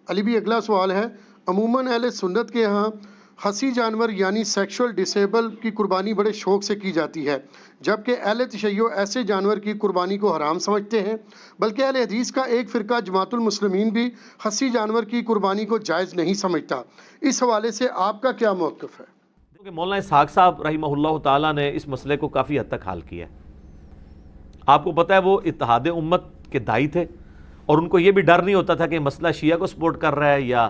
علی بھی اگلا سوال ہے، عموماً اہل سنت کے ہاں خصی جانور یعنی سیکشول ڈسیبل کی قربانی بڑے شوق سے کی جاتی ہے، جبکہ اہل تشیع ایسے جانور کی قربانی کو حرام سمجھتے ہیں، بلکہ اہل حدیث کا ایک فرقہ جماعت المسلمین بھی خصی جانور کی قربانی کو جائز نہیں سمجھتا۔ اس حوالے سے آپ کا کیا موقف ہے؟ کہ مولانا اسحاق صاحب رحمہ اللہ تعالیٰ نے اس مسئلے کو کافی حد تک حل کیا ہے۔ آپ کو پتہ ہے وہ اتحاد امت کے داعی تھے، اور ان کو یہ بھی ڈر نہیں ہوتا تھا کہ مسئلہ شیعہ کو سپورٹ کر رہا ہے یا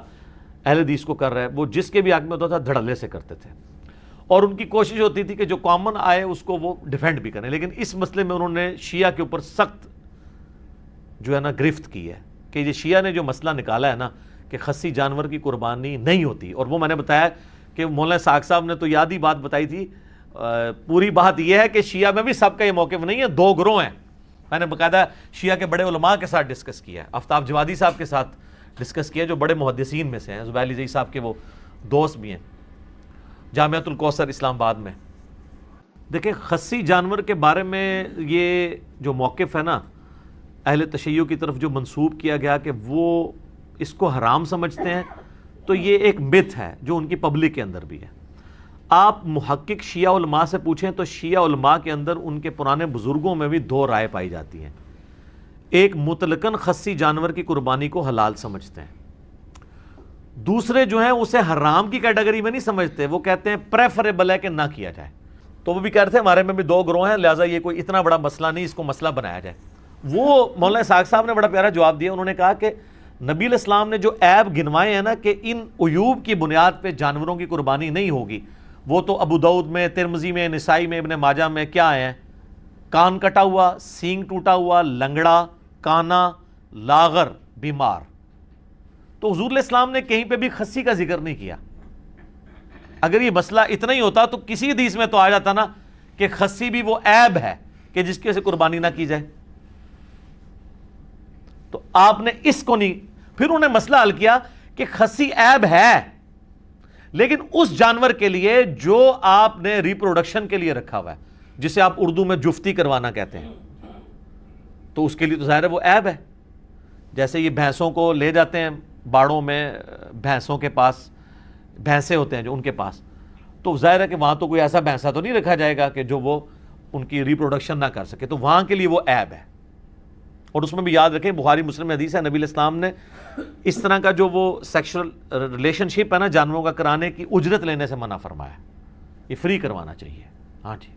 اہل حدیث کو کر رہا ہے، وہ جس کے بھی حق میں ہوتا تھا دھڑلے سے کرتے تھے، اور ان کی کوشش ہوتی تھی کہ جو کامن آئے اس کو وہ ڈیفینڈ بھی کریں۔ لیکن اس مسئلے میں انہوں نے شیعہ کے اوپر سخت جو ہے نا گرفت کی ہے کہ یہ شیعہ نے جو مسئلہ نکالا ہے نا کہ خصی جانور کی قربانی نہیں ہوتی، اور وہ میں نے بتایا کہ مولانا اسحاق صاحب نے تو یاد ہی بات بتائی تھی، پوری بات یہ ہے کہ شیعہ میں بھی سب کا یہ موقف نہیں ہے، دو گروہ ہیں۔ میں نے باقاعدہ شیعہ کے بڑے علماء کے ساتھ ڈسکس کیا ہے، آفتاب جوادی صاحب کے ساتھ ڈسکس کیا جو بڑے محدثین میں سے ہیں، زبیر علی زئی صاحب کے وہ دوست بھی ہیں جامعۃ الکوثر اسلام آباد میں۔ دیکھیں خصی جانور کے بارے میں یہ جو موقف ہے نا اہل تشیع کی طرف جو منسوب کیا گیا کہ وہ اس کو حرام سمجھتے ہیں، تو یہ ایک متھ ہے جو ان کی پبلک کے اندر بھی ہے۔ آپ محقق شیعہ علماء سے پوچھیں تو شیعہ علماء کے اندر ان کے پرانے بزرگوں میں بھی دو رائے پائی جاتی ہیں۔ ایک مطلقاً خصی جانور کی قربانی کو حلال سمجھتے ہیں، دوسرے جو ہیں اسے حرام کی کیٹیگری میں نہیں سمجھتے، وہ کہتے ہیں پریفریبل ہے کہ نہ کیا جائے۔ تو وہ بھی کہتے ہیں ہمارے میں بھی دو گروہ ہیں، لہٰذا یہ کوئی اتنا بڑا مسئلہ نہیں، اس کو مسئلہ بنایا جائے۔ وہ مولانا اسحاق صاحب نے بڑا پیارا جواب دیا، انہوں نے کہا کہ نبی علیہ السلام نے جو عیب گنوائے ہیں نا کہ ان عیوب کی بنیاد پہ جانوروں کی قربانی نہیں ہوگی، وہ تو ابو داؤد میں، ترمذی میں، نسائی میں، ابن ماجہ میں کیا ہیں؟ کان کٹا ہوا، سینگ ٹوٹا ہوا، لنگڑا، کانا، لاغر، بیمار۔ تو حضور علیہ السلام نے کہیں پہ بھی خصی کا ذکر نہیں کیا۔ اگر یہ مسئلہ اتنا ہی ہوتا تو کسی حدیث میں تو آ جاتا نا کہ خصی بھی وہ عیب ہے کہ جس کی وجہ سے قربانی نہ کی جائے۔ تو آپ نے اس کو نہیں، پھر انہوں نے مسئلہ حل کیا کہ خصی عیب ہے لیکن اس جانور کے لیے جو آپ نے ریپروڈکشن کے لیے رکھا ہوا ہے، جسے آپ اردو میں جفتی کروانا کہتے ہیں، تو اس کے لیے تو ظاہر ہے وہ عیب ہے۔ جیسے یہ بھینسوں کو لے جاتے ہیں باڑوں میں، بھینسوں کے پاس بھینسیں ہوتے ہیں جو ان کے پاس، تو ظاہر ہے کہ وہاں تو کوئی ایسا بھینسا تو نہیں رکھا جائے گا کہ جو وہ ان کی ریپروڈکشن نہ کر سکے، تو وہاں کے لیے وہ عیب ہے۔ اور اس میں بھی یاد رکھیں بخاری مسلم میں حدیث ہے، نبی علیہ السلام نے اس طرح کا جو وہ سیکشل ریلیشن شپ ہے نا جانوروں کا کرانے کی اجرت لینے سے منع فرمایا، یہ فری کروانا چاہیے۔ ہاں جی،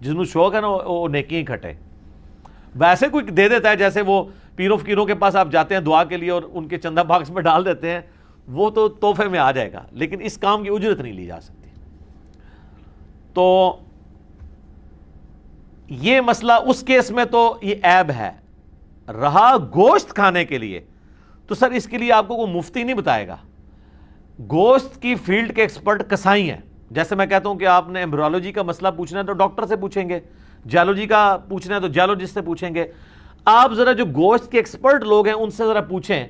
جس میں شوق ہے نا وہ نیکی ہی کھٹے۔ ویسے کوئی دے دیتا ہے، جیسے وہ پیروں فقیروں کے پاس آپ جاتے ہیں دعا کے لیے اور ان کے چندہ باکس میں ڈال دیتے ہیں، وہ تو تحفے میں آ جائے گا، لیکن اس کام کی اجرت نہیں لی جا سکتی۔ تو یہ مسئلہ اس کیس میں تو یہ عیب ہے۔ رہا گوشت کھانے کے لیے، تو سر اس کے لیے آپ کو کوئی مفتی نہیں بتائے گا۔ گوشت کی فیلڈ کے ایکسپرٹ کسائی ہیں۔ جیسے میں کہتا ہوں کہ آپ نے ایمبریولوجی کا مسئلہ پوچھنا ہے تو ڈاکٹر سے پوچھیں گے، جیولوجی کا پوچھنا ہے تو جیولوجسٹ سے پوچھیں گے۔ آپ ذرا جو گوشت کے ایکسپرٹ لوگ ہیں ان سے ذرا پوچھیں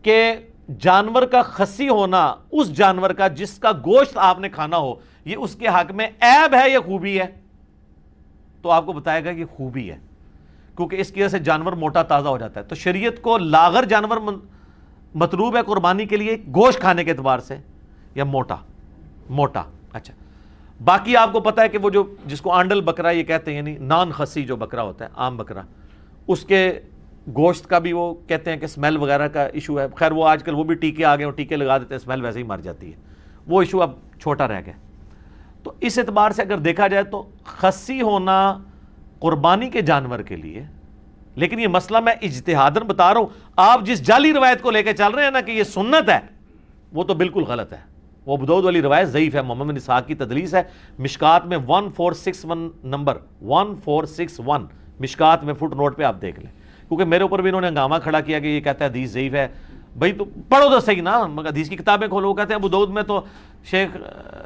کہ جانور کا خصی ہونا، اس جانور کا جس کا گوشت آپ نے کھانا ہو، یہ اس کے حق میں عیب ہے یا خوبی ہے؟ تو آپ کو بتائے گا کہ خوبی ہے، کیونکہ اس کی وجہ سے جانور موٹا تازہ ہو جاتا ہے۔ تو شریعت کو لاغر جانور مطلوب ہے قربانی کے لیے گوشت کھانے کے اعتبار سے، یا موٹا؟ اچھا، باقی آپ کو پتا ہے کہ وہ جو جس کو آنڈل بکرا یہ کہتے ہیں، یعنی نان خصی جو بکرا ہوتا ہے، عام بکرا، اس کے گوشت کا بھی وہ کہتے ہیں کہ اسمیل وغیرہ کا ایشو ہے۔ خیر وہ آج کل وہ بھی ٹیکے آ گئے اور ٹیکے لگا دیتے ہیں، اسمیل ویسے ہی مر جاتی ہے، وہ ایشو اب چھوٹا رہ گیا۔ تو اس اعتبار سے اگر دیکھا جائے تو خصی ہونا قربانی کے جانور کے لیے، لیکن یہ مسئلہ میں اجتہاداً بتا رہا ہوں۔ آپ جس جعلی روایت کو لے کے چل رہے ہیں نا کہ یہ سنت ہے، وہ تو بالکل غلط ہے۔ وہ ابو داؤد والی روایت ضعیف ہے، محمد بن اسحاق کی تدلیس ہے۔ مشکات میں 1461 نمبر 1461 مشکات میں فٹ نوٹ پہ آپ دیکھ لیں، کیونکہ میرے اوپر بھی انہوں نے ہنگامہ کھڑا کیا کہ یہ کہتا ہے حدیث ضعیف ہے۔ بھائی تو پڑھو تو صحیح نا، حدیث کی کتابیں کھولو۔ وہ کہتے ہیں ابو داؤد میں تو شیخ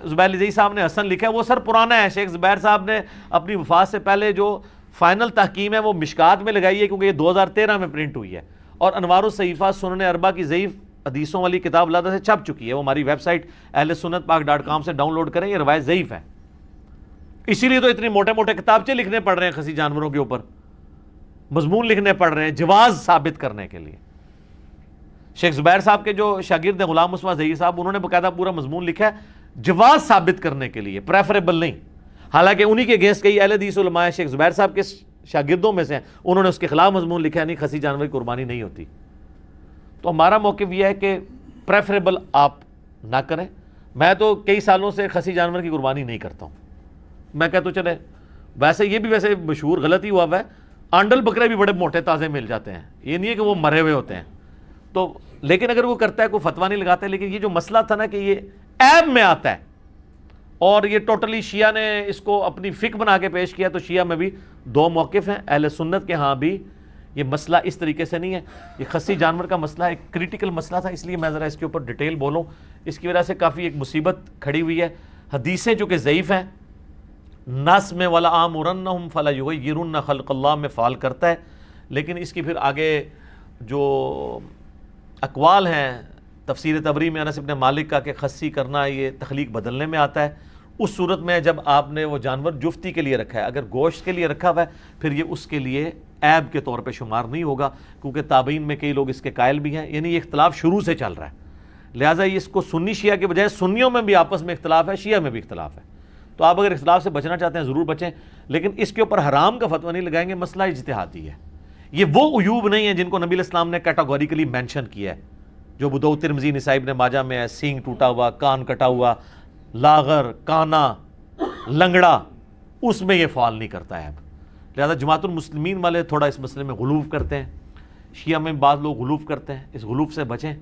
زبیر علی زئی صاحب نے حسن لکھا ہے، وہ سر پرانا ہے۔ شیخ زبیر صاحب نے اپنی وفات سے پہلے جو فائنل تحکیم ہے وہ مشکات میں لگائی ہے، کیونکہ یہ 2013 میں پرنٹ ہوئی ہے، اور انوار الصحیفہ سنن اربع کی ضعیف حدیثوں والی کتاب علادہ سے چھپ چکی ہے۔ وہ ہماری ویب سائٹ ahlsunnatpak.com سے ڈاؤن لوڈ کریں، یہ روایت ضعیف ہے۔ اسی لیے تو اتنے موٹے موٹے کتابچے لکھنے پڑ رہے ہیں خصی جانوروں کے اوپر، مضمون لکھنے پڑ رہے ہیں جواز ثابت کرنے کے لیے۔ شیخ زبیر صاحب کے جو شاگرد ہیں غلام مصطفیٰ ظہیر صاحب، انہوں نے باقاعدہ پورا مضمون لکھا ہے جواز ثابت کرنے کے لیے، پریفریبل نہیں. حالانکہ انہی کے اگینسٹ کئی اہل حدیث علماء ہیں، شیخ زبیر صاحب کے شاگردوں میں سے ہیں، انہوں نے اس کے خلاف مضمون لکھا ہے نہیں خسی جانور کی قربانی نہیں ہوتی. تو ہمارا موقف یہ ہے کہ پریفریبل آپ نہ کریں. میں تو کئی سالوں سے خسی جانور کی قربانی نہیں کرتا ہوں. میں کہتا ہوں چلے ویسے یہ بھی ویسے مشہور غلط ہی ہوا ہے، آنڈل بکرے بھی بڑے موٹے تازے مل جاتے ہیں، یہ نہیں ہے کہ وہ مرے ہوئے ہوتے ہیں. تو لیکن اگر وہ کرتا ہے کوئی فتویٰ نہیں لگاتا ہے. لیکن یہ جو مسئلہ تھا نا کہ یہ عیب میں آتا ہے اور یہ ٹوٹلی شیعہ نے اس کو اپنی فقہ بنا کے پیش کیا، تو شیعہ میں بھی دو موقف ہیں. اہل سنت کے ہاں بھی یہ مسئلہ اس طریقے سے نہیں ہے. یہ خسی جانور کا مسئلہ ایک کریٹیکل مسئلہ تھا، اس لیے میں ذرا اس کے اوپر ڈیٹیل بولوں. اس کی وجہ سے کافی ایک مصیبت کھڑی ہوئی ہے. حدیثیں جو کہ ضعیف ہیں، نس میں ولا آمرنہم فلا یغیرن خلق اللہ میں فعال کرتا ہے، لیکن اس کی پھر آگے جو اقوال ہیں تفسیر طبری میں انس ابن مالک کا کہ خسی کرنا یہ تخلیق بدلنے میں آتا ہے. اس صورت میں جب آپ نے وہ جانور جفتی کے لیے رکھا ہے، اگر گوشت کے لیے رکھا ہوا ہے، پھر یہ اس کے لیے عیب کے طور پہ شمار نہیں ہوگا، کیونکہ تابعین میں کئی لوگ اس کے قائل بھی ہیں. یعنی یہ اختلاف شروع سے چل رہا ہے، لہٰذا اس کو سنی شیعہ کے بجائے سنیوں میں بھی آپس میں اختلاف ہے، شیعہ میں بھی اختلاف ہے. تو آپ اگر اختلاف سے بچنا چاہتے ہیں ضرور بچیں، لیکن اس کے اوپر حرام کا فتویٰ نہیں لگائیں گے. مسئلہ اجتہادی ہے. یہ وہ عیوب نہیں ہیں جن کو نبی علیہ السلام نے کیٹاگوریکلی مینشن کیا ہے، جو ابو داؤد ترمذی نسائی ابن ماجہ میں ہے، سینگ ٹوٹا ہوا، کان کٹا ہوا، لاغر، کانا، لنگڑا، اس میں یہ فعال نہیں کرتا ہے. لہذا جماعت المسلمین والے تھوڑا اس مسئلے میں غلوف کرتے ہیں، شیعہ میں بعض لوگ غلوف کرتے ہیں. اس غلوف سے بچیں.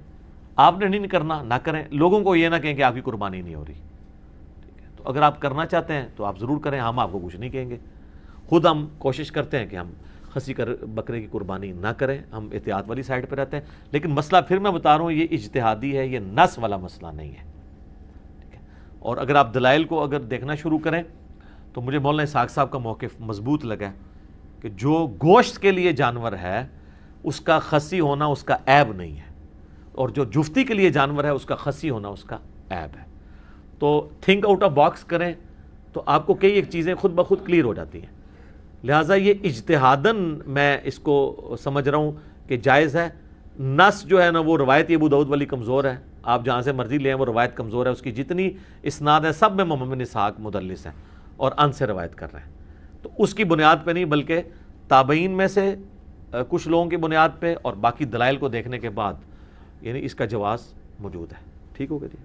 آپ نے نہیں کرنا، نہ کریں. لوگوں کو یہ نہ کہیں کہ آپ کی قربانی نہیں ہو رہی. ٹھیک ہے، تو اگر آپ کرنا چاہتے ہیں تو آپ ضرور کریں، ہم آپ کو کچھ نہیں کہیں گے. خود ہم کوشش کرتے ہیں کہ ہم خسی بکرے کی قربانی نہ کریں، ہم احتیاط والی سائڈ پہ رہتے ہیں. لیکن مسئلہ پھر میں بتا رہا ہوں یہ اجتہادی ہے، یہ نص والا مسئلہ نہیں ہے. ٹھیک ہے، اور اگر آپ دلائل کو اگر دیکھنا شروع کریں تو مجھے مولانا اسحاق صاحب کا موقف مضبوط لگا کہ جو گوشت کے لیے جانور ہے اس کا خسی ہونا اس کا عیب نہیں ہے، اور جو جفتی کے لیے جانور ہے اس کا خسی ہونا اس کا عیب ہے. تو تھنک آؤٹ آف باکس کریں تو آپ کو کئی ایک چیزیں خود بخود کلیئر ہو جاتی ہیں. لہٰذا یہ اجتہاداً میں اس کو سمجھ رہا ہوں کہ جائز ہے. نص جو ہے نا وہ روایت ابو داؤد والی کمزور ہے، آپ جہاں سے مرضی لیں وہ روایت کمزور ہے. اس کی جتنی اسناد ہے سب میں محمد بن اسحاق مدلس ہیں اور ان سے روایت کر رہے ہیں. تو اس کی بنیاد پہ نہیں بلکہ تابعین میں سے کچھ لوگوں کی بنیاد پہ اور باقی دلائل کو دیکھنے کے بعد یعنی اس کا جواز موجود ہے. ٹھیک ہو گیا جی.